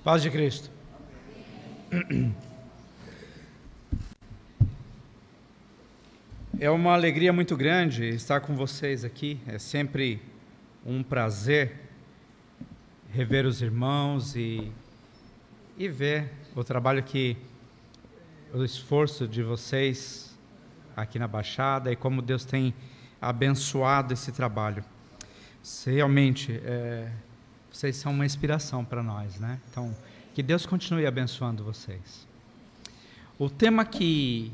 Paz de Cristo. É uma alegria muito grande estar com vocês aqui. É sempre um prazer rever os irmãos e ver o trabalho o esforço de vocês aqui na Baixada e como Deus tem abençoado esse trabalho. Realmente, vocês são uma inspiração para nós, né? Então, que Deus continue abençoando vocês. O tema que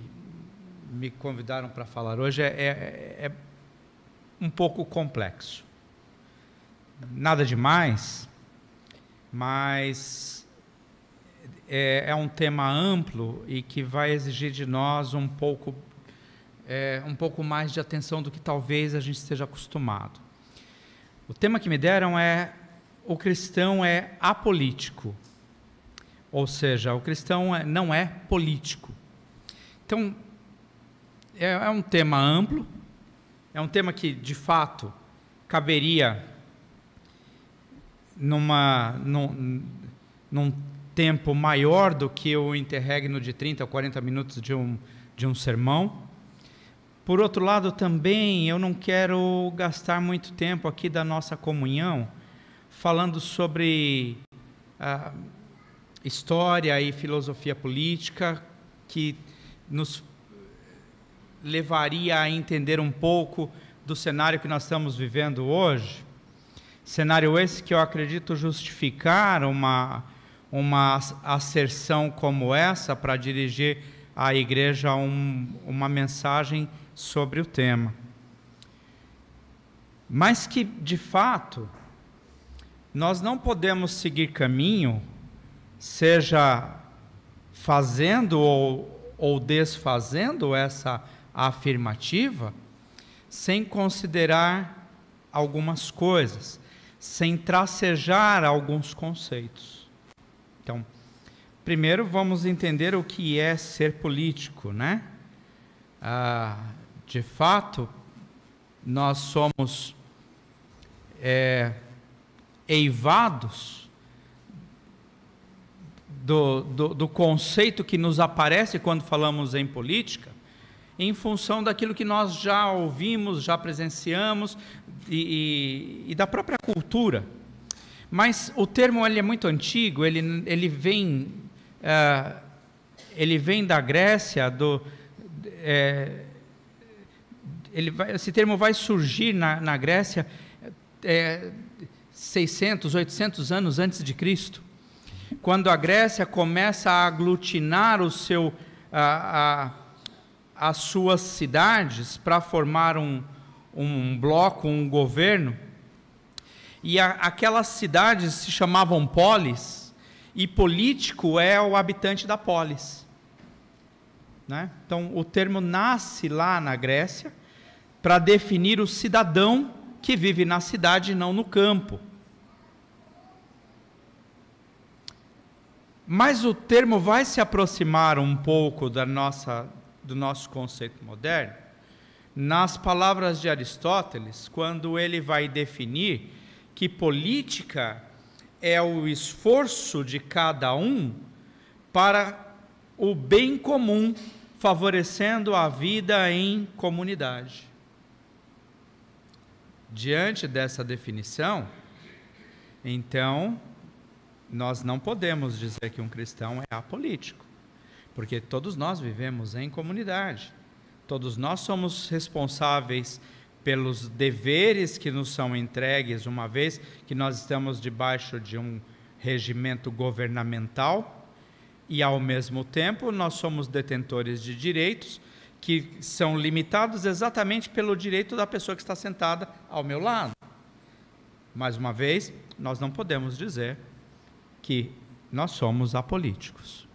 me convidaram para falar hoje é um pouco complexo. Nada demais, mas é um tema amplo e que vai exigir de nós um pouco mais de atenção do que talvez a gente esteja acostumado. O tema que me deram é: o cristão é apolítico, ou seja, o cristão não é político. Então, é um tema amplo, é um tema que, de fato, caberia num tempo maior do que o interregno de 30 ou 40 minutos de um sermão. Por outro lado, também, eu não quero gastar muito tempo aqui da nossa comunhão falando sobre história e filosofia política, que nos levaria a entender um pouco do cenário que nós estamos vivendo hoje. Cenário esse que eu acredito justificar uma asserção como essa para dirigir à igreja uma mensagem sobre o tema. Mas que, de fato, nós não podemos seguir caminho, seja fazendo ou desfazendo essa afirmativa, sem considerar algumas coisas, sem tracejar alguns conceitos. Então, primeiro vamos entender o que é ser político, né? De fato, nós somos eivados do conceito que nos aparece quando falamos em política, em função daquilo que nós já ouvimos, já presenciamos e da própria cultura. Mas o termo ele é muito antigo, ele vem da Grécia, esse termo vai surgir na Grécia 600, 800 anos antes de Cristo, quando a Grécia começa a aglutinar as suas cidades para formar um bloco, um governo, e aquelas cidades se chamavam polis, e político é o habitante da polis, né? Então o termo nasce lá na Grécia para definir o cidadão que vive na cidade e não no campo. Mas o termo vai se aproximar um pouco do nosso conceito moderno nas palavras de Aristóteles, quando ele vai definir que política é o esforço de cada um para o bem comum, favorecendo a vida em comunidade. Diante dessa definição, então, nós não podemos dizer que um cristão é apolítico, porque todos nós vivemos em comunidade, todos nós somos responsáveis pelos deveres que nos são entregues, uma vez que nós estamos debaixo de um regimento governamental, e ao mesmo tempo nós somos detentores de direitos que são limitados exatamente pelo direito da pessoa que está sentada ao meu lado. Mais uma vez, nós não podemos dizer que nós somos apolíticos.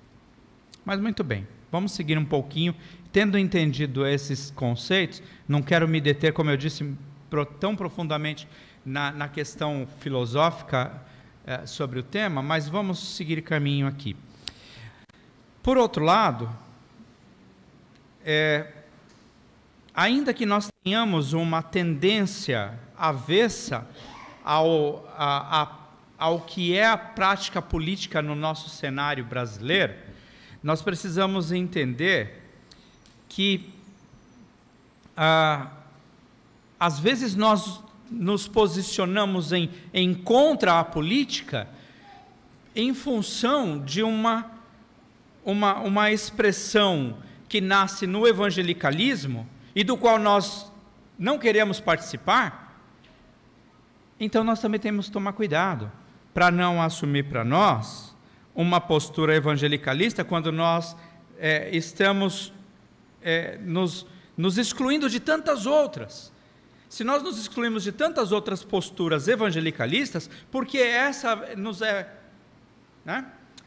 Mas muito bem, vamos seguir um pouquinho. Tendo entendido esses conceitos, não quero me deter, como eu disse, tão profundamente na questão filosófica sobre o tema, mas vamos seguir caminho aqui. Por outro lado, ainda que nós tenhamos uma tendência avessa ao que é a prática política no nosso cenário brasileiro, nós precisamos entender que, às vezes, nós nos posicionamos em contra a política em função de uma expressão que nasce no evangelicalismo e do qual nós não queremos participar. Então nós também temos que tomar cuidado para não assumir para nós uma postura evangelicalista quando nós estamos nos excluindo de tantas outras. Se nós nos excluímos de tantas outras posturas evangelicalistas, porque essa nos é... né?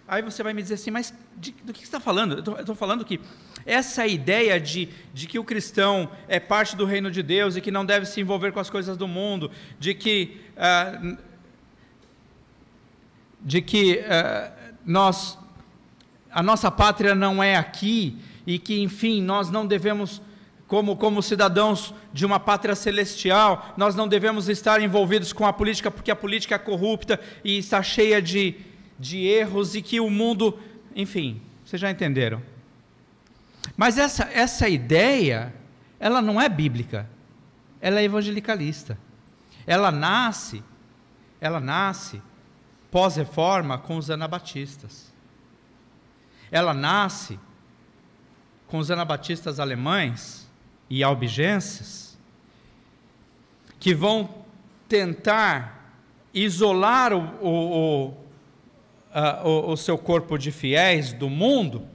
Aí você vai me dizer assim, mas do que você está falando? Eu estou falando que essa ideia de que o cristão é parte do reino de Deus e que não deve se envolver com as coisas do mundo, de que a nossa pátria não é aqui e que, enfim, nós não devemos, como cidadãos de uma pátria celestial, nós não devemos estar envolvidos com a política porque a política é corrupta e está cheia de erros e que o mundo... Enfim, vocês já entenderam. Mas essa ideia, ela não é bíblica, ela é evangelicalista. Ela nasce pós-reforma com os anabatistas. Ela nasce com os anabatistas alemães e albigenses, que vão tentar isolar o seu corpo de fiéis do mundo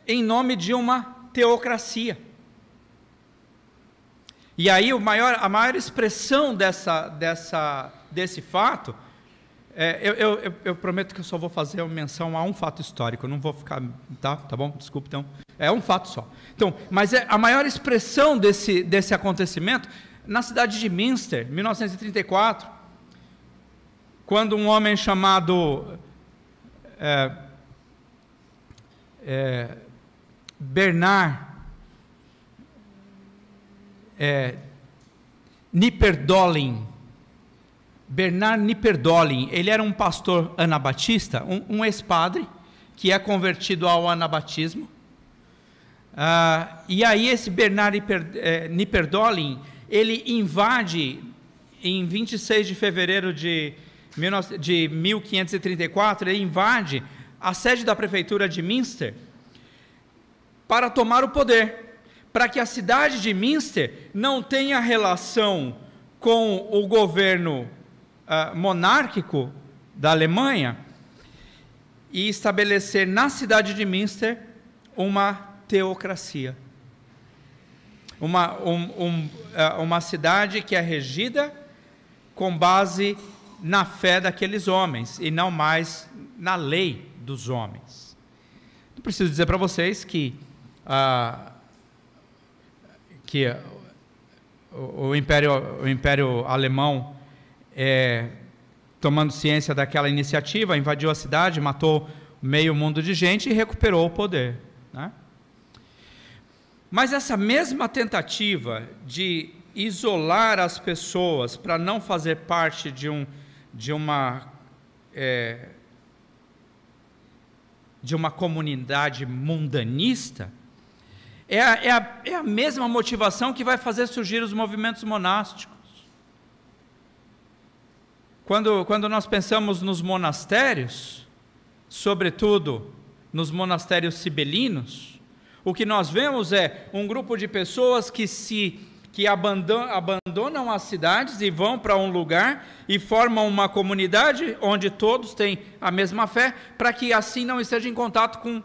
em nome de uma teocracia. E aí a maior expressão desse fato, eu prometo que eu só vou fazer uma menção a um fato histórico, eu não vou ficar, tá bom? Desculpe, então, é um fato só. Então, mas a maior expressão desse acontecimento, na cidade de Münster, 1934, quando um homem chamado Bernard Knipperdolling, ele era um pastor anabatista, um ex-padre, que é convertido ao anabatismo, e aí esse Bernard Knipperdolling, ele invade, em 26 de fevereiro de 1534, ele invade a sede da prefeitura de Münster para tomar o poder, para que a cidade de Münster não tenha relação com o governo monárquico da Alemanha e estabelecer na cidade de Münster uma teocracia. Uma cidade que é regida com base na fé daqueles homens e não mais na lei dos homens. Não preciso dizer para vocês que o Império Alemão, tomando ciência daquela iniciativa, invadiu a cidade, matou meio mundo de gente e recuperou o poder, né? Mas essa mesma tentativa de isolar as pessoas para não fazer parte de uma comunidade mundanista, é a mesma motivação que vai fazer surgir os movimentos monásticos. Quando nós pensamos nos monastérios, sobretudo nos monastérios sibelinos, o que nós vemos é um grupo de pessoas que abandonam as cidades e vão para um lugar e formam uma comunidade onde todos têm a mesma fé, para que assim não estejam em contato com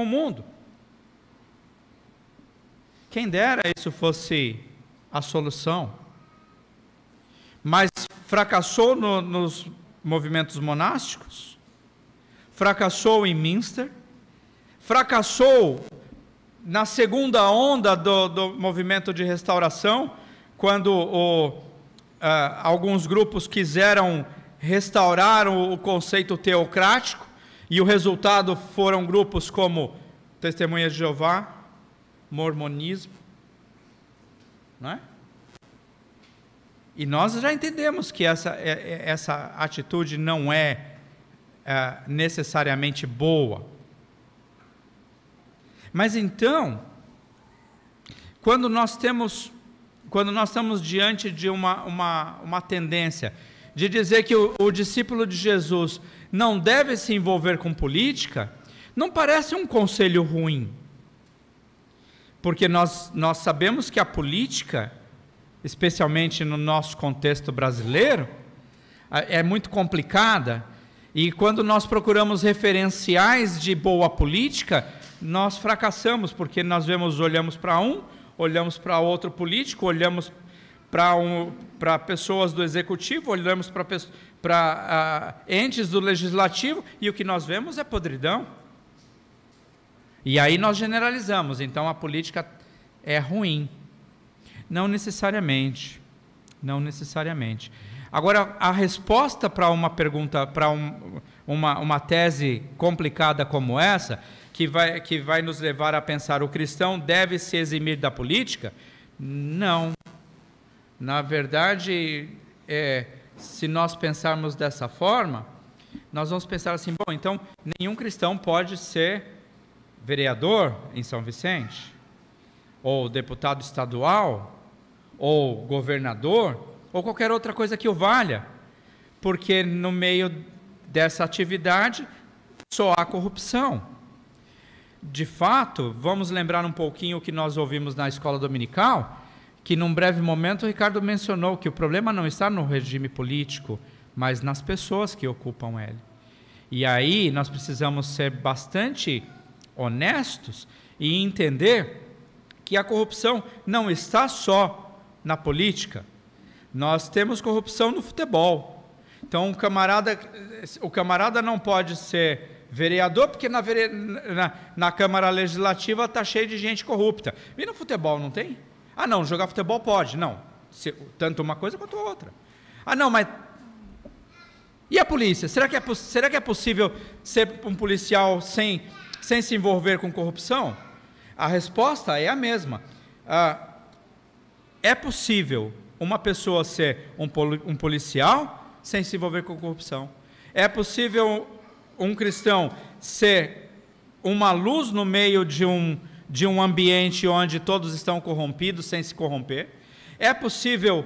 o mundo. Quem dera isso fosse a solução. Mas fracassou nos movimentos monásticos, fracassou em Münster, fracassou na segunda onda do movimento de restauração, quando alguns grupos quiseram restaurar o conceito teocrático, e o resultado foram grupos como Testemunhas de Jeová, Mormonismo, não é? E nós já entendemos que essa atitude não é necessariamente boa. Mas então, quando nós estamos diante de uma tendência de dizer que o discípulo de Jesus não deve se envolver com política, não parece um conselho ruim. Porque nós sabemos que a política, especialmente no nosso contexto brasileiro, é muito complicada, e quando nós procuramos referenciais de boa política, nós fracassamos, porque nós olhamos para olhamos para outro político, olhamos para pessoas do executivo, olhamos para entes do legislativo, e o que nós vemos é podridão. E aí nós generalizamos, então a política é ruim. Não necessariamente. Não necessariamente. Agora, a resposta para uma pergunta, para uma tese complicada como essa, que vai nos levar a pensar: o cristão deve se eximir da política? Não. Na verdade, se nós pensarmos dessa forma, nós vamos pensar assim: bom, então nenhum cristão pode ser vereador em São Vicente, ou deputado estadual, ou governador, ou qualquer outra coisa que o valha, porque no meio dessa atividade só há corrupção. De fato, vamos lembrar um pouquinho o que nós ouvimos na escola dominical, que num breve momento o Ricardo mencionou que o problema não está no regime político, mas nas pessoas que ocupam ele. E aí nós precisamos ser bastante honestos e entender que a corrupção não está só na política. Nós temos corrupção no futebol. Então o camarada não pode ser vereador, porque na Câmara Legislativa está cheio de gente corrupta. E no futebol não tem? Ah, não, jogar futebol pode. Não, tanto uma coisa quanto outra. Ah, não, mas... E a polícia? Será que é possível ser um policial sem se envolver com corrupção? A resposta é a mesma. É possível uma pessoa ser um policial sem se envolver com corrupção. É possível um cristão ser uma luz no meio de um ambiente onde todos estão corrompidos sem se corromper. É possível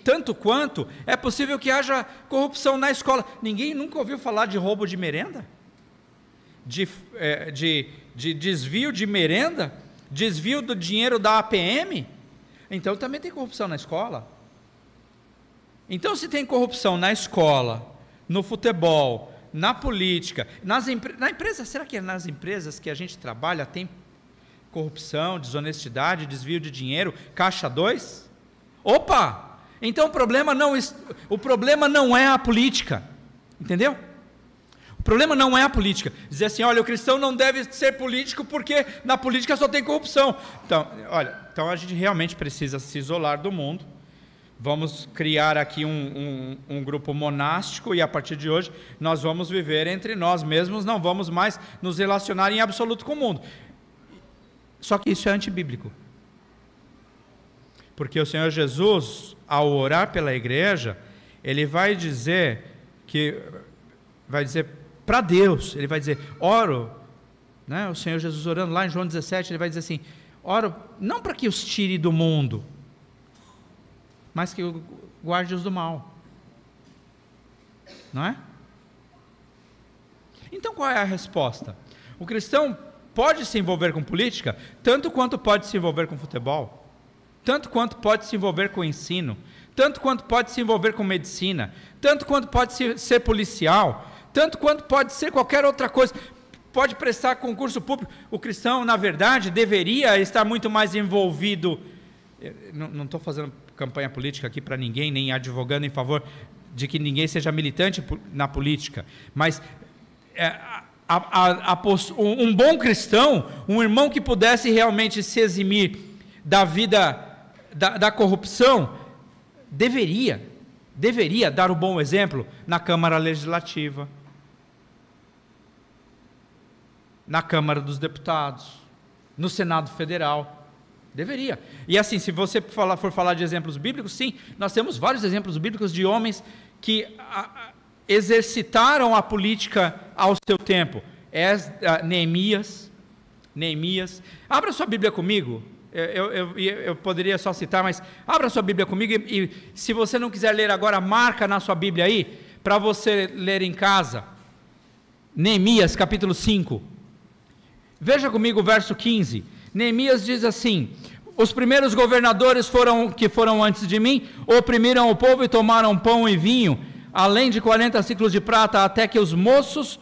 tanto quanto é possível que haja corrupção na escola. Ninguém nunca ouviu falar de roubo de merenda? De desvio de merenda? Desvio do dinheiro da APM? Então também tem corrupção na escola. Então, se tem corrupção na escola, no futebol, na política, na empresa, será que é nas empresas que a gente trabalha tem corrupção, desonestidade, desvio de dinheiro, caixa 2? Opa! Então o problema não é a política, entendeu? O problema não é a política. Dizer assim: olha, o cristão não deve ser político porque na política só tem corrupção. Então a gente realmente precisa se isolar do mundo. Vamos criar aqui um grupo monástico, e a partir de hoje nós vamos viver entre nós mesmos, não vamos mais nos relacionar em absoluto com o mundo. Só que isso é antibíblico. Porque o Senhor Jesus, ao orar pela igreja, ele vai dizer para Deus, ele vai dizer: oro, né? O Senhor Jesus orando lá em João 17, ele vai dizer assim: oro não para que os tire do mundo, mas que guarde-os do mal. Não é? Então qual é a resposta? O cristão pode se envolver com política, tanto quanto pode se envolver com futebol, tanto quanto pode se envolver com ensino, tanto quanto pode se envolver com medicina, tanto quanto pode ser policial, tanto quanto pode ser qualquer outra coisa, pode prestar concurso público. O cristão, na verdade, deveria estar muito mais envolvido. Não estou fazendo campanha política aqui para ninguém, nem advogando em favor de que ninguém seja militante na política, mas um bom cristão, um irmão que pudesse realmente se eximir da vida da corrupção, deveria dar o bom exemplo na Câmara Legislativa, na Câmara dos Deputados, no Senado Federal. Deveria. E assim, se você for falar de exemplos bíblicos, sim, nós temos vários exemplos bíblicos de homens que exercitaram a política ao seu tempo. Neemias. Abra sua Bíblia comigo. Eu poderia só citar, mas abra sua Bíblia comigo e se você não quiser ler agora, marca na sua Bíblia aí, para você ler em casa. Neemias capítulo 5. Veja comigo o verso 15. Neemias diz assim: os primeiros governadores que foram antes de mim, oprimiram o povo e tomaram pão e vinho, além de 40 ciclos de prata, até os moços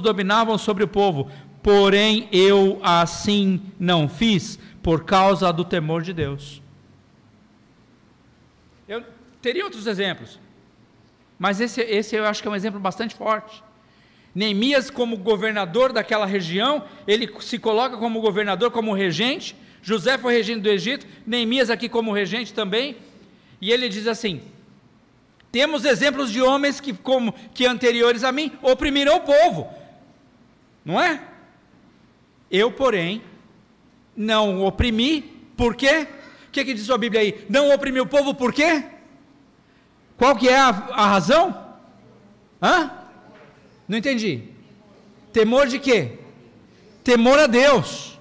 dominavam sobre o povo. Porém, eu assim não fiz, por causa do temor de Deus. Eu teria outros exemplos, mas esse eu acho que é um exemplo bastante forte. Neemias, como governador daquela região, ele se coloca como governador, como regente. José foi regente do Egito, Neemias aqui como regente também, e ele diz assim: temos exemplos de homens que anteriores a mim oprimiram o povo, não é? Eu, porém, não oprimi. Por quê? O que diz a Bíblia aí? Não oprimi o povo por quê? Qual que é a razão? Não entendi. Temor de quê? Temor a Deus.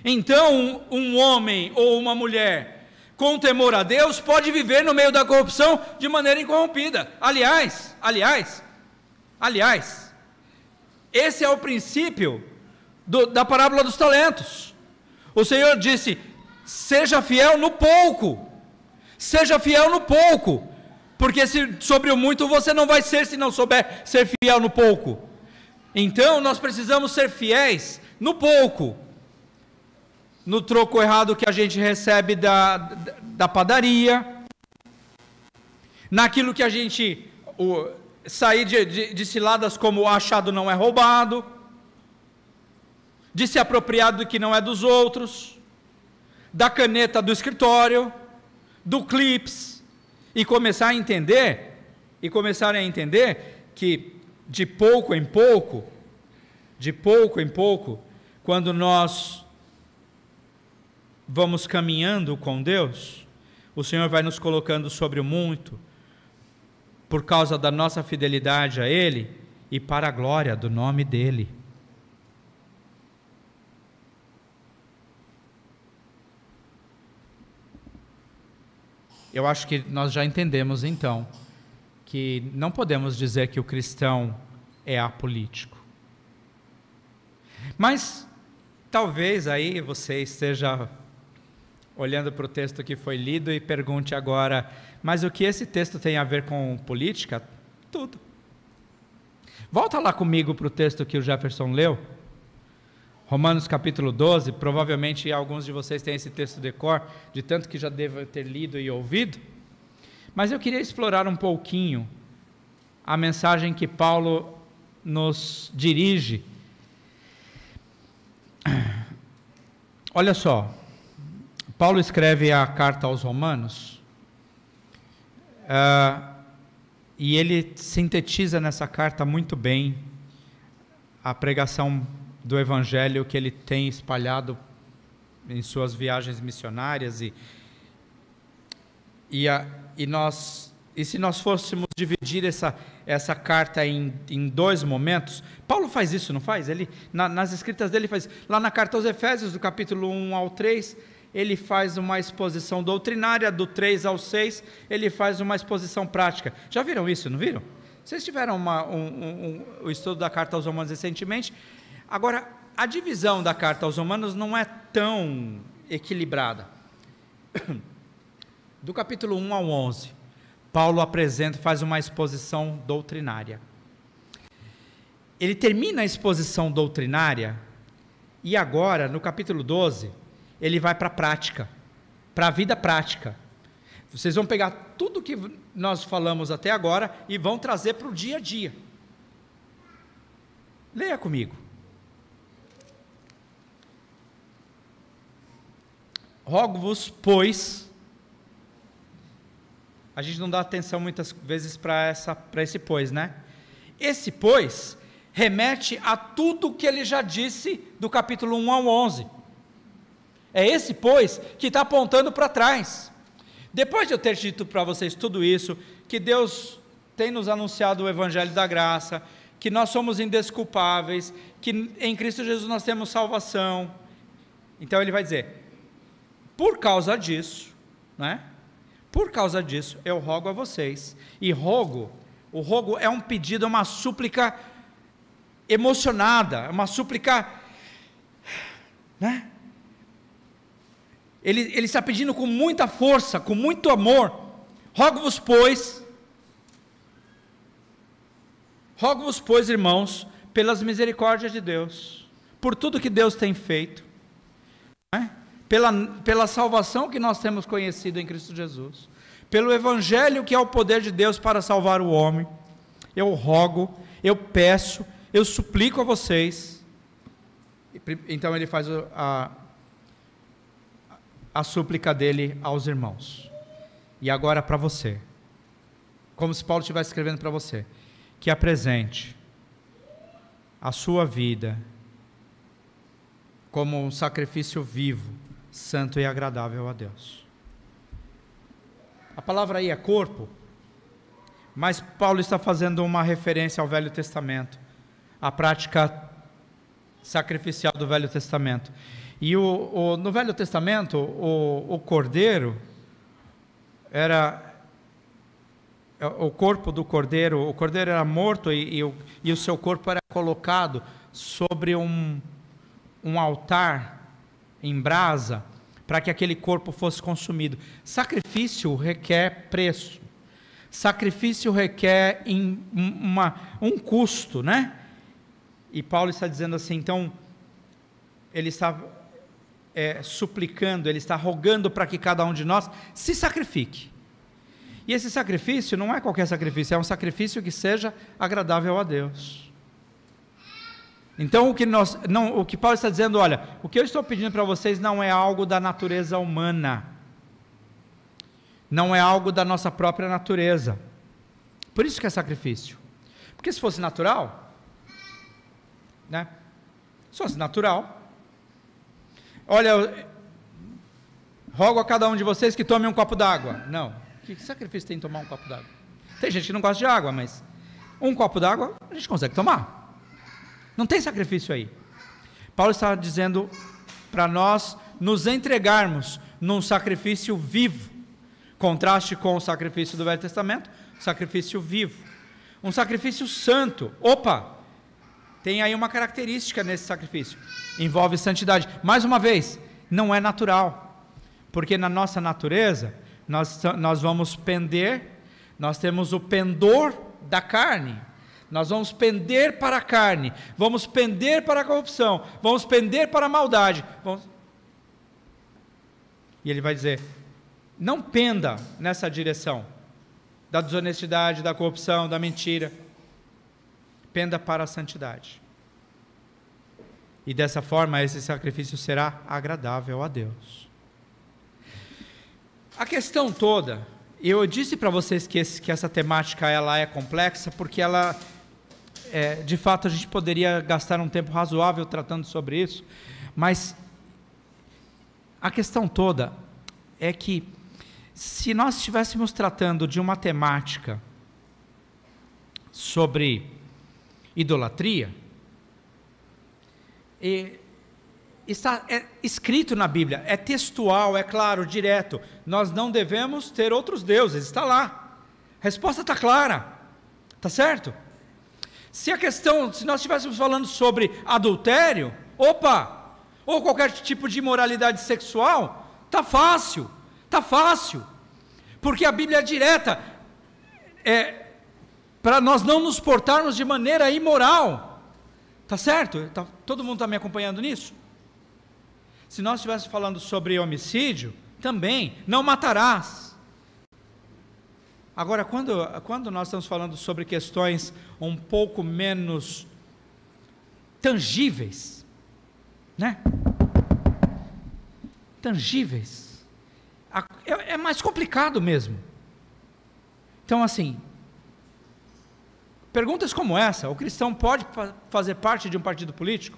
Então, um homem ou uma mulher com temor a Deus pode viver no meio da corrupção de maneira incorrompida. Aliás, esse é o princípio da parábola dos talentos. O Senhor disse: seja fiel no pouco, porque sobre o muito você não vai ser, se não souber ser fiel no pouco. Então nós precisamos ser fiéis no pouco, no troco errado que a gente recebe da padaria, naquilo que a gente sair de ciladas como o achado não é roubado, de se apropriar do que não é dos outros, da caneta do escritório, do clips, e começarem a entender que de pouco em pouco, quando nós vamos caminhando com Deus, o Senhor vai nos colocando sobre o muito, por causa da nossa fidelidade a Ele e para a glória do nome dEle. Eu acho que nós já entendemos então que não podemos dizer que o cristão é apolítico. Mas talvez aí você esteja olhando para o texto que foi lido e pergunte agora: mas o que esse texto tem a ver com política? Tudo. Volta lá comigo para o texto que o Jefferson leu, Romanos capítulo 12, provavelmente alguns de vocês têm esse texto de cor, de tanto que já devem ter lido e ouvido, mas eu queria explorar um pouquinho a mensagem que Paulo nos dirige. Olha só, Paulo escreve a carta aos Romanos, e ele sintetiza nessa carta muito bem a pregação do Evangelho que ele tem espalhado em suas viagens missionárias, e se nós fôssemos dividir essa carta em dois momentos, Paulo faz isso, não faz? Ele, nas escritas dele faz, lá na carta aos Efésios, do capítulo 1 ao 3, ele faz uma exposição doutrinária, do 3 ao 6, ele faz uma exposição prática. Já viram isso, não viram? Vocês tiveram o estudo da carta aos Romanos recentemente? Agora, a divisão da carta aos Romanos não é tão equilibrada. Do capítulo 1 ao 11, Paulo faz uma exposição doutrinária. Ele termina a exposição doutrinária e agora, no capítulo 12, ele vai para a prática, para a vida prática. Vocês vão pegar tudo que nós falamos até agora e vão trazer para o dia a dia. Leia comigo. Rogo-vos, pois, a gente não dá atenção muitas vezes para esse pois, né? Esse pois remete a tudo que ele já disse do capítulo 1 ao 11. É esse, pois, que está apontando para trás. Depois de eu ter dito para vocês tudo isso, que Deus tem nos anunciado o Evangelho da Graça, que nós somos indesculpáveis, que em Cristo Jesus nós temos salvação. Então ele vai dizer, por causa disso, né? Por causa disso, eu rogo a vocês, e o rogo é um pedido, é uma súplica emocionada, é uma súplica, né? Ele está pedindo com muita força, com muito amor, rogo-vos, pois, irmãos, pelas misericórdias de Deus, por tudo que Deus tem feito, né? pela salvação que nós temos conhecido em Cristo Jesus, pelo Evangelho que é o poder de Deus para salvar o homem, eu rogo, eu peço, eu suplico a vocês. Então ele faz a súplica dele aos irmãos, e agora para você, como se Paulo estivesse escrevendo para você, que apresente a sua vida como um sacrifício vivo, santo e agradável a Deus. A palavra aí é corpo, mas Paulo está fazendo uma referência ao Velho Testamento, à prática sacrificial do Velho Testamento. E no Velho Testamento, o cordeiro era o corpo do cordeiro. O cordeiro era morto e o seu corpo era colocado sobre um altar em brasa, para que aquele corpo fosse consumido. Sacrifício requer preço, sacrifício requer um custo, né? E Paulo está dizendo assim, então, ele está suplicando, ele está rogando para que cada um de nós se sacrifique. E esse sacrifício não é qualquer sacrifício, é um sacrifício que seja agradável a Deus. Então o que Paulo está dizendo, olha, o que eu estou pedindo para vocês não é algo da natureza humana, não é algo da nossa própria natureza, por isso que é sacrifício, porque se fosse natural, né? Se fosse natural, olha, rogo a cada um de vocês que tome um copo d'água. Não, que sacrifício tem tomar um copo d'água? Tem gente que não gosta de água, mas um copo d'água a gente consegue tomar. Não tem sacrifício aí. Paulo está dizendo para nós nos entregarmos num sacrifício vivo, contraste com o sacrifício do Velho Testamento, sacrifício vivo, um sacrifício santo. Opa, tem aí uma característica nesse sacrifício, envolve santidade. Mais uma vez, não é natural, porque na nossa natureza, nós vamos pender, nós temos o pendor da carne, nós vamos pender para a carne, vamos pender para a corrupção, vamos pender para a maldade, e ele vai dizer, não penda nessa direção, da desonestidade, da corrupção, da mentira, penda para a santidade, e dessa forma esse sacrifício será agradável a Deus. A questão toda, eu disse para vocês que essa temática ela é complexa, porque ela, de fato a gente poderia gastar um tempo razoável tratando sobre isso, mas a questão toda é que se nós estivéssemos tratando de uma temática sobre idolatria, está escrito na Bíblia, é textual, é claro, direto, nós não devemos ter outros deuses, está lá, a resposta está clara, está certo? Se nós estivéssemos falando sobre adultério, ou qualquer tipo de imoralidade sexual, está fácil, porque a Bíblia é direta, para nós não nos portarmos de maneira imoral, está certo? Todo mundo está me acompanhando nisso? Se nós estivéssemos falando sobre homicídio, também, não matarás. Agora, quando nós estamos falando sobre questões um pouco menos tangíveis, né? Tangíveis, é mais complicado mesmo. Então, assim, perguntas como essa, o cristão pode fazer parte de um partido político?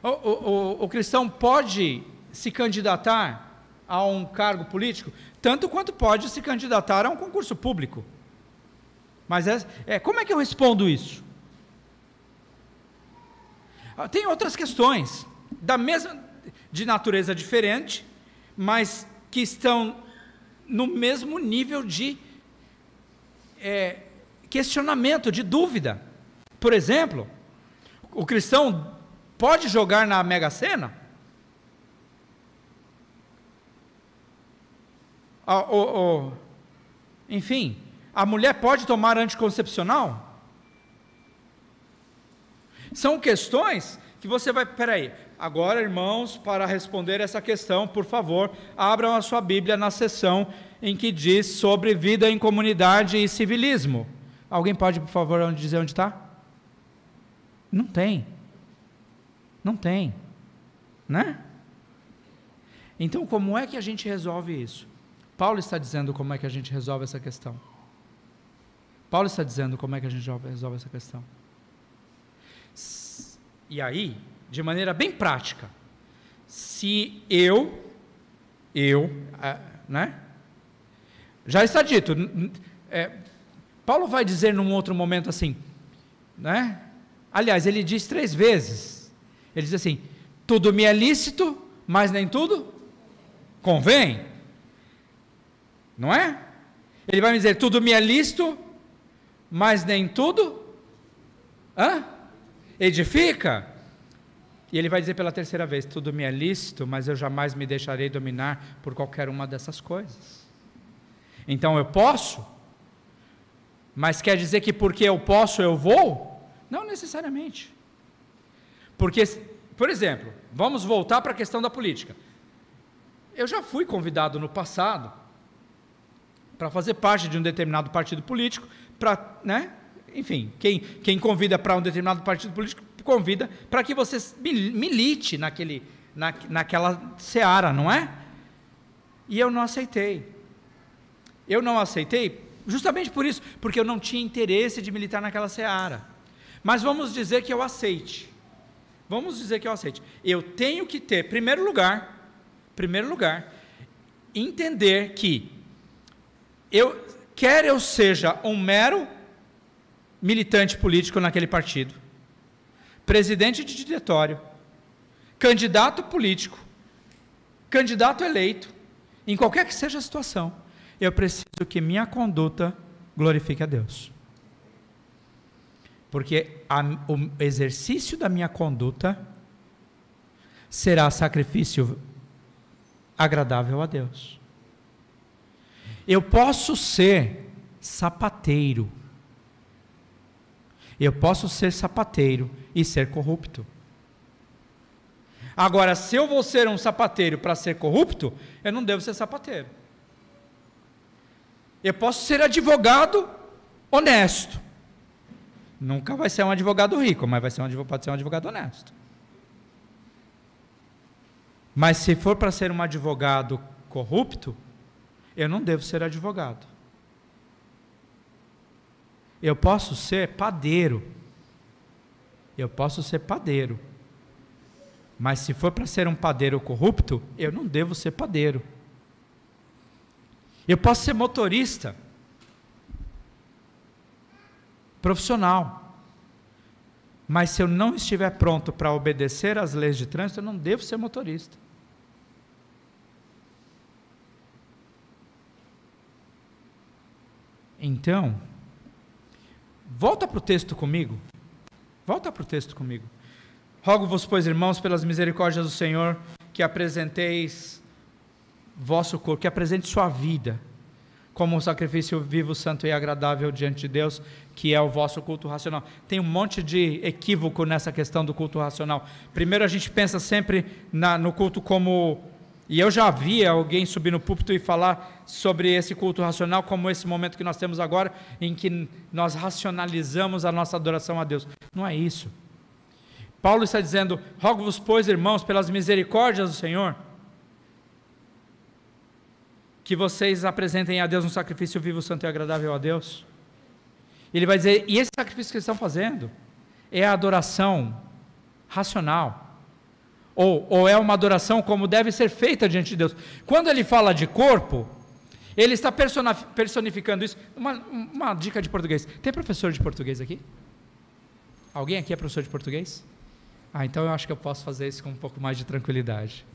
O cristão pode se candidatar a um cargo político, tanto quanto pode se candidatar a um concurso público. Mas como é que eu respondo isso? Tem outras questões, de natureza diferente, mas que estão no mesmo nível de questionamento, de dúvida. Por exemplo, o cristão pode jogar na Mega Sena? Enfim, a mulher pode tomar anticoncepcional? São questões que você vai... Peraí, agora, irmãos, para responder essa questão, por favor, abram a sua Bíblia na seção em que diz sobre vida em comunidade e civilismo. Alguém pode, por favor, dizer onde está? Não tem. Não tem. Né? Então, como é que a gente resolve isso? Paulo está dizendo como é que a gente resolve essa questão. Paulo está dizendo como é que a gente resolve essa questão. E aí, de maneira bem prática, se né? Já está dito, Paulo vai dizer num outro momento assim, né? Aliás, ele diz 3 vezes, ele diz assim, tudo me é lícito, mas nem tudo convém, não é? Ele vai me dizer, tudo me é lícito, mas nem tudo edifica. E ele vai dizer pela 3ª vez, tudo me é lícito, mas eu jamais me deixarei dominar por qualquer uma dessas coisas. Então eu posso, mas quer dizer que porque eu posso eu vou? Não necessariamente. Porque, por exemplo, vamos voltar para a questão da política. Eu já fui convidado no passado para fazer parte de um determinado partido político, né? Enfim, quem convida para um determinado partido político, convida para que você milite naquela seara, não é? E eu não aceitei. Eu não aceitei justamente por isso, porque eu não tinha interesse de militar naquela seara. Mas vamos dizer que eu aceite. Vamos dizer que eu aceite. Eu tenho que ter, primeiro lugar, entender que quer eu seja um mero militante político naquele partido, presidente de diretório, candidato político, candidato eleito, em qualquer que seja a situação, eu preciso que minha conduta glorifique a Deus. Porque o exercício da minha conduta será sacrifício agradável a Deus. Eu posso ser sapateiro. Eu posso ser sapateiro e ser corrupto. Agora, se eu vou ser um sapateiro para ser corrupto, eu não devo ser sapateiro. Eu posso ser advogado honesto. Nunca vai ser um advogado rico, mas pode ser um advogado honesto. Mas se for para ser um advogado corrupto, eu não devo ser advogado. Eu posso ser padeiro. Mas se for para ser um padeiro corrupto, eu não devo ser padeiro. Eu posso ser motorista profissional. Mas se eu não estiver pronto para obedecer às leis de trânsito, eu não devo ser motorista. Então, volta para o texto comigo. Rogo-vos, pois, irmãos, pelas misericórdias do Senhor, que apresenteis vosso corpo, que apresente sua vida como um sacrifício vivo, santo e agradável diante de Deus, que é o vosso culto racional. Tem um monte de equívoco nessa questão do culto racional. Primeiro a gente pensa sempre no culto como... E eu já vi alguém subir no púlpito e falar sobre esse culto racional como esse momento que nós temos agora, em que nós racionalizamos a nossa adoração a Deus. Não é isso. Paulo está dizendo, rogo-vos, pois, irmãos, pelas misericórdias do Senhor, que vocês apresentem a Deus um sacrifício vivo, santo e agradável a Deus. Ele vai dizer, e esse sacrifício que eles estão fazendo é a adoração racional. ou é uma adoração como deve ser feita diante de Deus. Quando ele fala de corpo, ele está personificando isso. Uma dica de português. Tem professor de português aqui? Alguém aqui é professor de português? Então eu acho que eu posso fazer isso com um pouco mais de tranquilidade.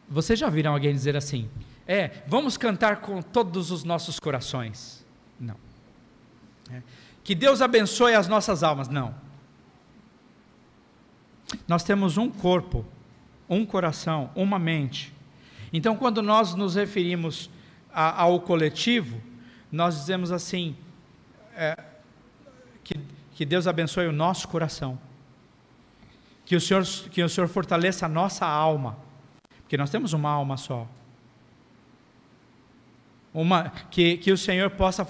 Vocês já viram alguém dizer assim, vamos cantar com todos os nossos corações? Não. Que Deus abençoe as nossas almas? Não. Nós temos um corpo, um coração, uma mente. Então, quando nós nos referimos ao coletivo, nós dizemos assim, que Deus abençoe o nosso coração, que o Senhor fortaleça a nossa alma, porque nós temos uma alma só, que o Senhor possa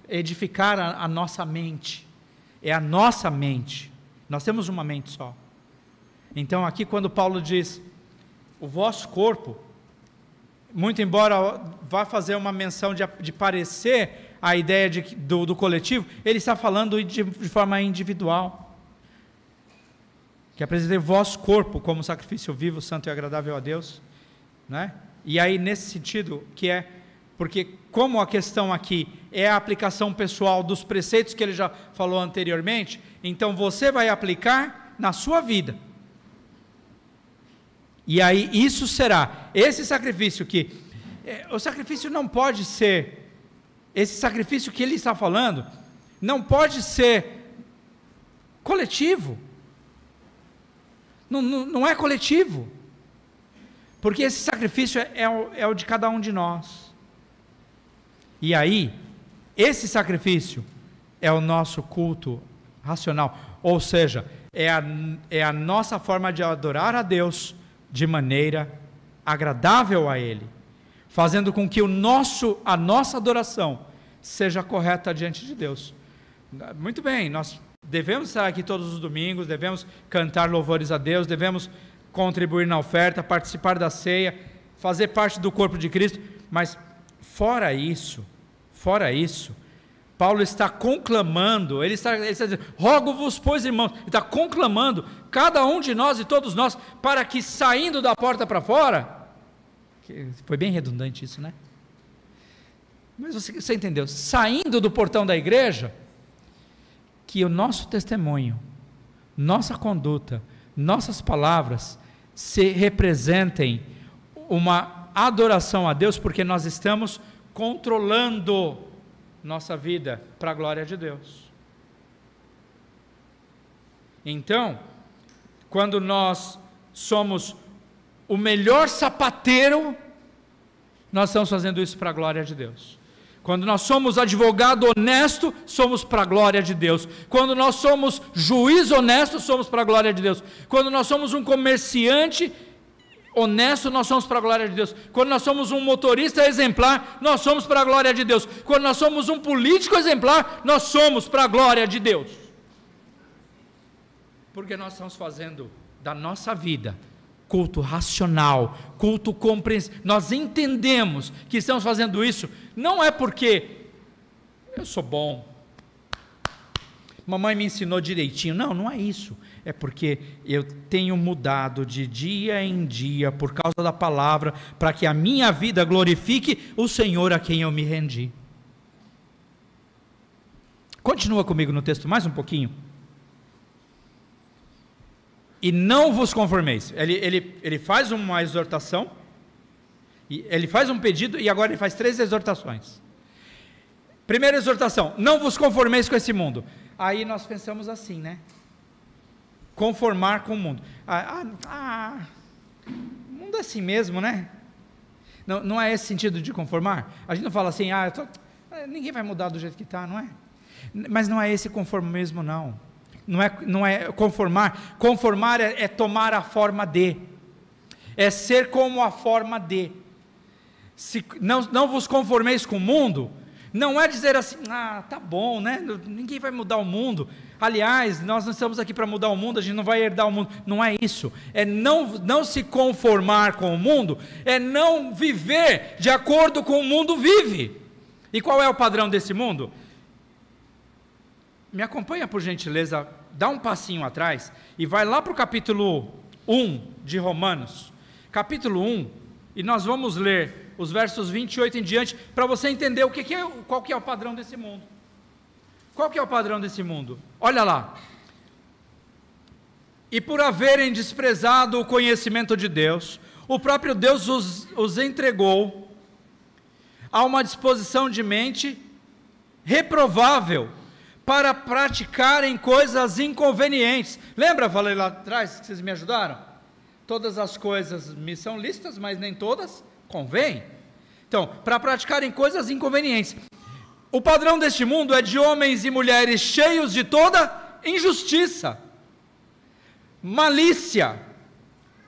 edificar a nossa mente, é a nossa mente, nós temos uma mente só. Então aqui quando Paulo diz, o vosso corpo, muito embora vá fazer uma menção de parecer a ideia do coletivo, ele está falando de forma individual, que apresentei o vosso corpo como sacrifício vivo, santo e agradável a Deus, né? E aí nesse sentido, porque como a questão aqui é a aplicação pessoal dos preceitos que ele já falou anteriormente, então você vai aplicar na sua vida, e aí isso será, esse sacrifício o sacrifício não pode ser, esse sacrifício que ele está falando, não pode ser coletivo, não é coletivo, porque esse sacrifício é o de cada um de nós, e aí, esse sacrifício é o nosso culto racional, ou seja, é a nossa forma de adorar a Deus de maneira agradável a Ele, fazendo com que a nossa adoração seja correta diante de Deus. Muito bem, nós devemos estar aqui todos os domingos, devemos cantar louvores a Deus, devemos contribuir na oferta, participar da ceia, fazer parte do corpo de Cristo, mas fora isso, Paulo está conclamando, ele está dizendo, rogo-vos, pois irmãos, ele está conclamando cada um de nós e todos nós, para que saindo da porta para fora, foi bem redundante isso, né? Mas você entendeu, saindo do portão da igreja, que o nosso testemunho, nossa conduta, nossas palavras, se representem uma adoração a Deus, porque nós estamos controlando nossa vida para a glória de Deus. Então, quando nós somos o melhor sapateiro, nós estamos fazendo isso para a glória de Deus. Quando nós somos advogado honesto, somos para a glória de Deus. Quando nós somos juiz honesto, somos para a glória de Deus. Quando nós somos um comerciante honesto, nós somos para a glória de Deus. Quando nós somos um motorista exemplar, nós somos para a glória de Deus. Quando nós somos um político exemplar, nós somos para a glória de Deus. Porque nós estamos fazendo da nossa vida culto racional, culto compreensível. Nós entendemos que estamos fazendo isso, não é porque eu sou bom, mamãe me ensinou direitinho, não é isso, é porque eu tenho mudado de dia em dia, por causa da palavra, para que a minha vida glorifique o Senhor a quem eu me rendi. Continua comigo no texto mais um pouquinho. E não vos conformeis. Ele faz uma exortação, ele faz um pedido, e agora ele faz 3 exortações. Primeira exortação, não vos conformeis com esse mundo. Aí nós pensamos assim, né? Conformar com o mundo. O mundo é assim mesmo, né? Não é esse sentido de conformar? A gente não fala assim, ninguém vai mudar do jeito que está, não é? Mas não é esse conformismo, não. Não é conformar. Conformar é tomar a forma de, é ser como a forma de. Se não vos conformeis com o mundo, não é dizer assim, tá bom, né? Ninguém vai mudar o mundo. Aliás, nós não estamos aqui para mudar o mundo, a gente não vai herdar o mundo. Não é isso. É não se conformar com o mundo, é não viver de acordo com o mundo vive. E qual é o padrão desse mundo? me acompanha por gentileza, dá um passinho atrás e vai lá para o capítulo 1 de Romanos, capítulo 1, e nós vamos ler os versos 28 em diante, para você entender qual que é o padrão desse mundo. Qual que é o padrão desse mundo? Olha lá. E por haverem desprezado o conhecimento de Deus, o próprio Deus os entregou a uma disposição de mente reprovável, para praticarem coisas inconvenientes. Lembra, falei lá atrás, que vocês me ajudaram? Todas as coisas me são lícitas, mas nem todas convêm. Então, para praticarem coisas inconvenientes. O padrão deste mundo é de homens e mulheres cheios de toda injustiça, malícia,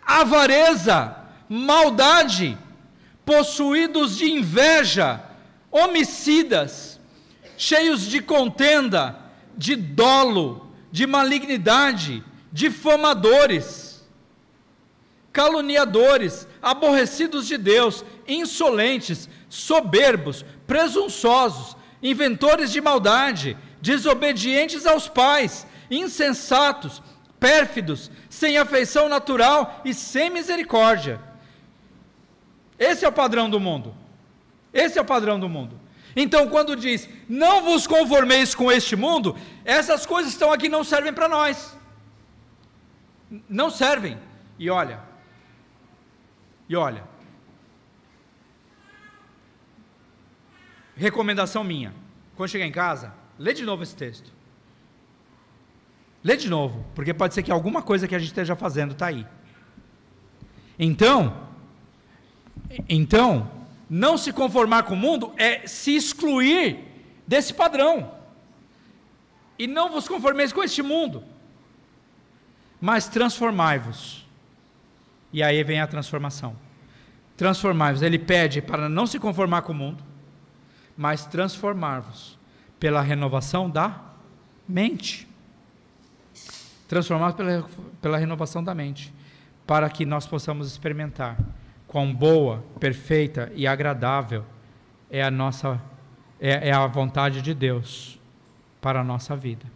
avareza, maldade, possuídos de inveja, homicidas, cheios de contenda, de dolo, de malignidade, difamadores, caluniadores, aborrecidos de Deus, insolentes, soberbos, presunçosos, inventores de maldade, desobedientes aos pais, insensatos, pérfidos, sem afeição natural e sem misericórdia. Esse é o padrão do mundo. Esse é o padrão do mundo. Então, quando diz, não vos conformeis com este mundo, essas coisas que estão aqui não servem para nós. Não servem. E olha, recomendação minha, quando chegar em casa, lê de novo esse texto. Lê de novo, porque pode ser que alguma coisa que a gente esteja fazendo está aí. Então, não se conformar com o mundo é se excluir desse padrão. E não vos conformeis com este mundo, mas transformai-vos. E aí vem a transformação. Transformai-vos. Ele pede para não se conformar com o mundo, mas transformar-vos pela renovação da mente. Transformar-vos pela renovação da mente, para que nós possamos experimentar quão boa, perfeita e agradável é a vontade de Deus para a nossa vida.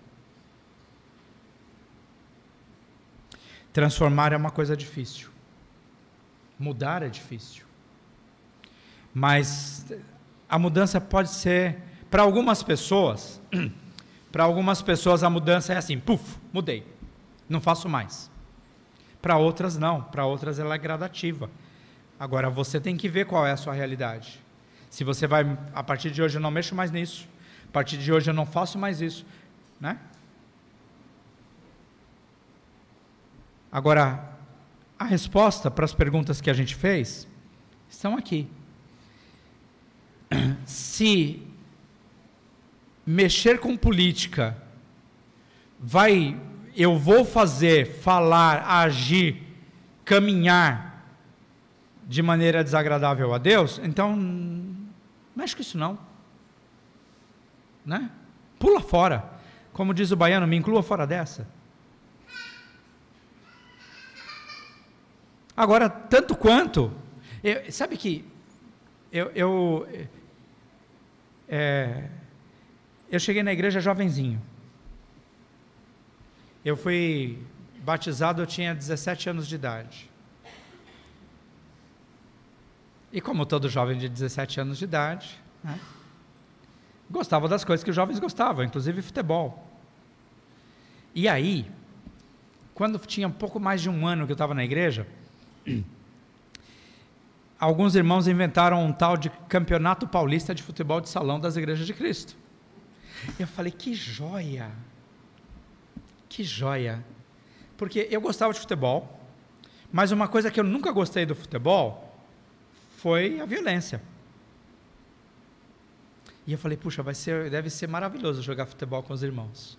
Transformar é uma coisa difícil. Mudar é difícil. Mas a mudança pode ser, para algumas pessoas a mudança é assim, puf, mudei, não faço mais. Para outras não, para outras ela é gradativa. Agora você tem que ver qual é a sua realidade. Se você vai, a partir de hoje eu não mexo mais nisso, a partir de hoje eu não faço mais isso, né? Agora, a resposta para as perguntas que a gente fez estão aqui. Se mexer com política eu vou fazer, falar, agir, caminhar de maneira desagradável a Deus, então não mexe com isso não, né? Pula fora, como diz o baiano, me inclua fora dessa. Agora, tanto quanto, sabe que eu cheguei na igreja jovenzinho. Eu fui batizado, eu tinha 17 anos de idade. E como todo jovem de 17 anos de idade, né, gostava das coisas que os jovens gostavam, inclusive futebol. E aí, quando tinha um pouco mais de um ano que eu estava na igreja, alguns irmãos inventaram um tal de Campeonato Paulista de Futebol de Salão das Igrejas de Cristo. Eu falei, que joia, porque eu gostava de futebol, mas uma coisa que eu nunca gostei do futebol foi a violência. E eu falei, puxa, deve ser maravilhoso jogar futebol com os irmãos.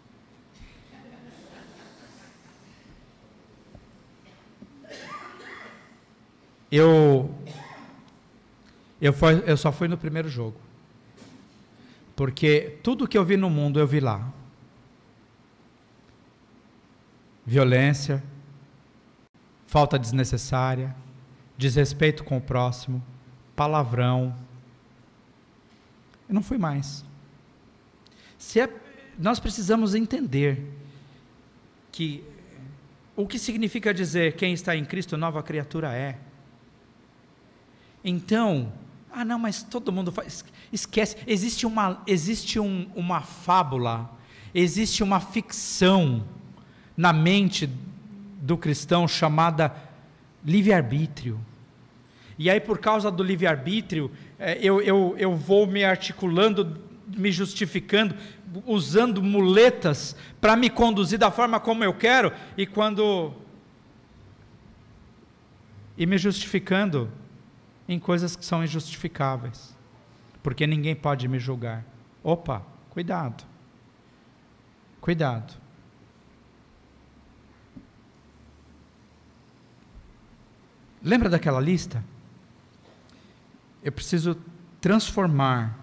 Eu só fui no primeiro jogo, porque tudo que eu vi no mundo eu vi lá. Violência, falta desnecessária, desrespeito com o próximo, palavrão. Eu não fui mais. nós precisamos entender que o que significa dizer quem está em Cristo, nova criatura é. Então, não, mas todo mundo faz, esquece, existe uma fábula, existe uma ficção na mente do cristão chamada livre-arbítrio. E aí, por causa do livre-arbítrio, eu vou me articulando, me justificando, usando muletas para me conduzir da forma como eu quero, e me justificando em coisas que são injustificáveis, porque ninguém pode me julgar. Opa, cuidado, cuidado. Lembra daquela lista? Eu preciso transformar,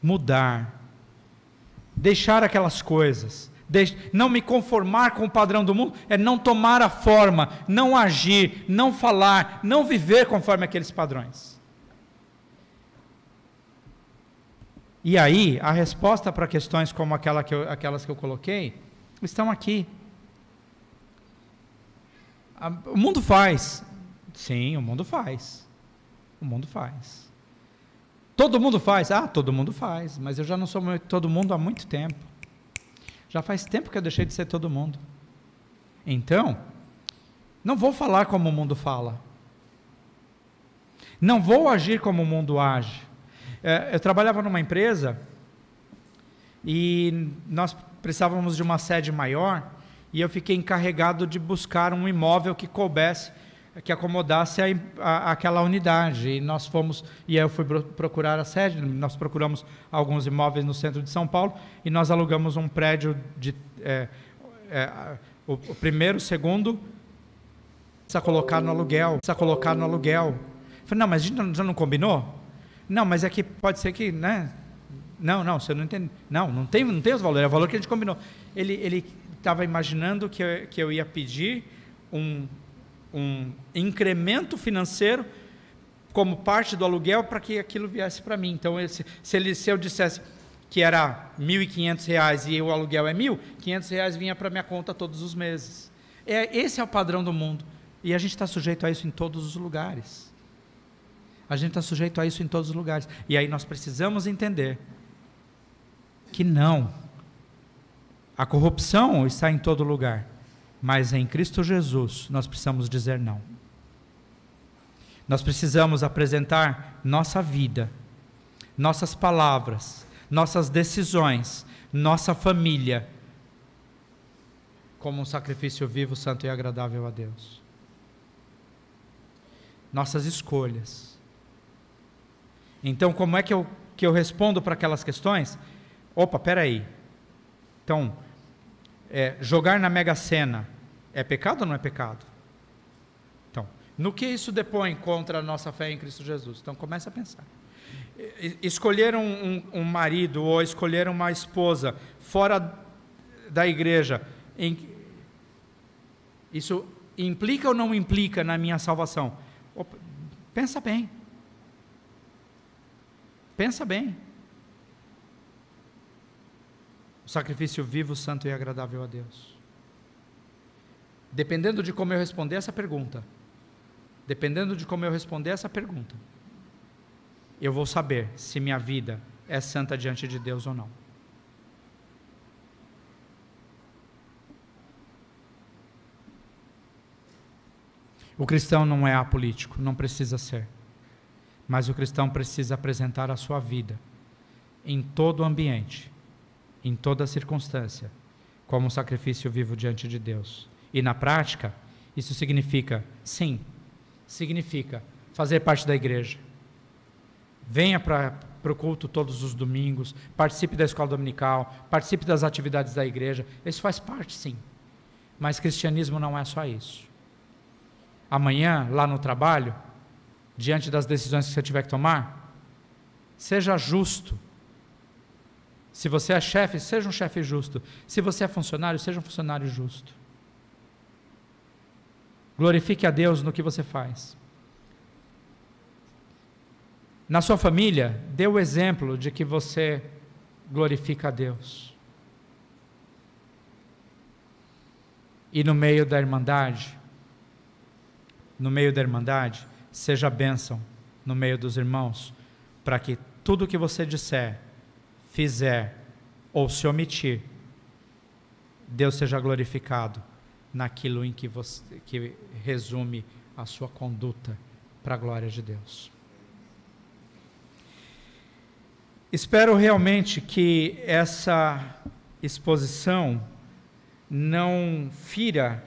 mudar, deixar aquelas coisas, não me conformar com o padrão do mundo, é não tomar a forma, não agir, não falar, não viver conforme aqueles padrões. E aí, a resposta para questões como aquelas que eu coloquei, estão aqui. O mundo faz. Sim, o mundo faz. O mundo faz. Todo mundo faz? Todo mundo faz, mas eu já não sou todo mundo há muito tempo. Já faz tempo que eu deixei de ser todo mundo. Então, não vou falar como o mundo fala. Não vou agir como o mundo age. Eu trabalhava numa empresa e nós precisávamos de uma sede maior e eu fiquei encarregado de buscar um imóvel que coubesse, que acomodasse aquela unidade, e aí eu fui procurar a sede. Nós procuramos alguns imóveis no centro de São Paulo, e nós alugamos um prédio, o primeiro, o segundo, precisa colocar no aluguel, eu falei, não, mas a gente já não combinou? Não, mas é que pode ser que, né, não, você não entende, não tem os valores, é o valor que a gente combinou. Ele estava imaginando que eu ia pedir um incremento financeiro como parte do aluguel para que aquilo viesse para mim. Então, se eu dissesse que era R$ 1.500 e o aluguel é R$ 1.500 vinha para minha conta todos os meses. Esse é o padrão do mundo. E a gente está sujeito a isso em todos os lugares. A gente está sujeito a isso em todos os lugares. E aí nós precisamos entender que não. A corrupção está em todo lugar. Mas em Cristo Jesus, nós precisamos dizer não. Nós precisamos apresentar nossa vida, nossas palavras, nossas decisões, nossa família, como um sacrifício vivo, santo e agradável a Deus. Nossas escolhas. Então, como é que eu respondo para aquelas questões? Opa, peraí. Então, jogar na Mega Sena é pecado ou não é pecado? Então, no que isso depõe contra a nossa fé em Cristo Jesus? Então, começa a pensar. Escolher um marido ou escolher uma esposa fora da igreja, isso implica ou não implica na minha salvação? Opa, pensa bem. Pensa bem. O sacrifício vivo, santo e agradável a Deus. Dependendo de como eu responder essa pergunta, eu vou saber se minha vida é santa diante de Deus ou não. O cristão não é apolítico, não precisa ser. Mas o cristão precisa apresentar a sua vida em todo ambiente, em toda circunstância, como um sacrifício vivo diante de Deus. E na prática, isso significa fazer parte da igreja. Venha para o culto todos os domingos, participe da escola dominical, participe das atividades da igreja. Isso faz parte, sim. Mas cristianismo não é só isso. Amanhã, lá no trabalho, diante das decisões que você tiver que tomar, seja justo. Se você é chefe, seja um chefe justo. Se você é funcionário, seja um funcionário justo. Glorifique a Deus no que você faz. Na sua família, dê o exemplo de que você glorifica a Deus. E no meio da irmandade, seja bênção no meio dos irmãos, para que tudo que você disser, fizer ou se omitir, Deus seja glorificado naquilo em que resume a sua conduta para a glória de Deus. Espero realmente que essa exposição não fira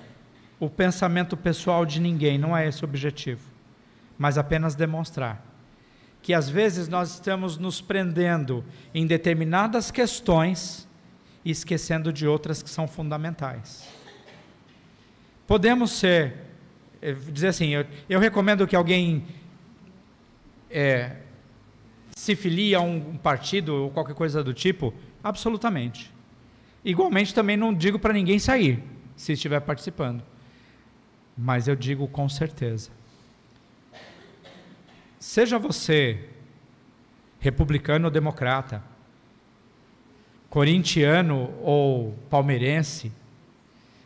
o pensamento pessoal de ninguém, não é esse o objetivo, mas apenas demonstrar que às vezes nós estamos nos prendendo em determinadas questões e esquecendo de outras que são fundamentais. Podemos dizer assim, eu recomendo que alguém se filie a um partido ou qualquer coisa do tipo, absolutamente. Igualmente também não digo para ninguém sair, se estiver participando. Mas eu digo com certeza, seja você republicano ou democrata, corintiano ou palmeirense,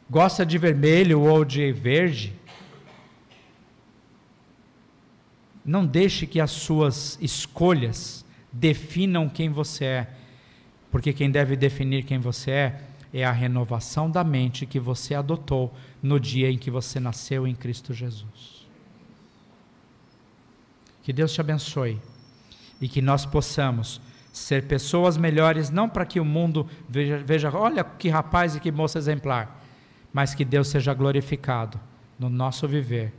gosta de vermelho ou de verde, não deixe que as suas escolhas definam quem você é, porque quem deve definir quem você é a renovação da mente que você adotou no dia em que você nasceu em Cristo Jesus. Que Deus te abençoe e que nós possamos ser pessoas melhores, não para que o mundo veja, olha que rapaz e que moça exemplar, mas que Deus seja glorificado no nosso viver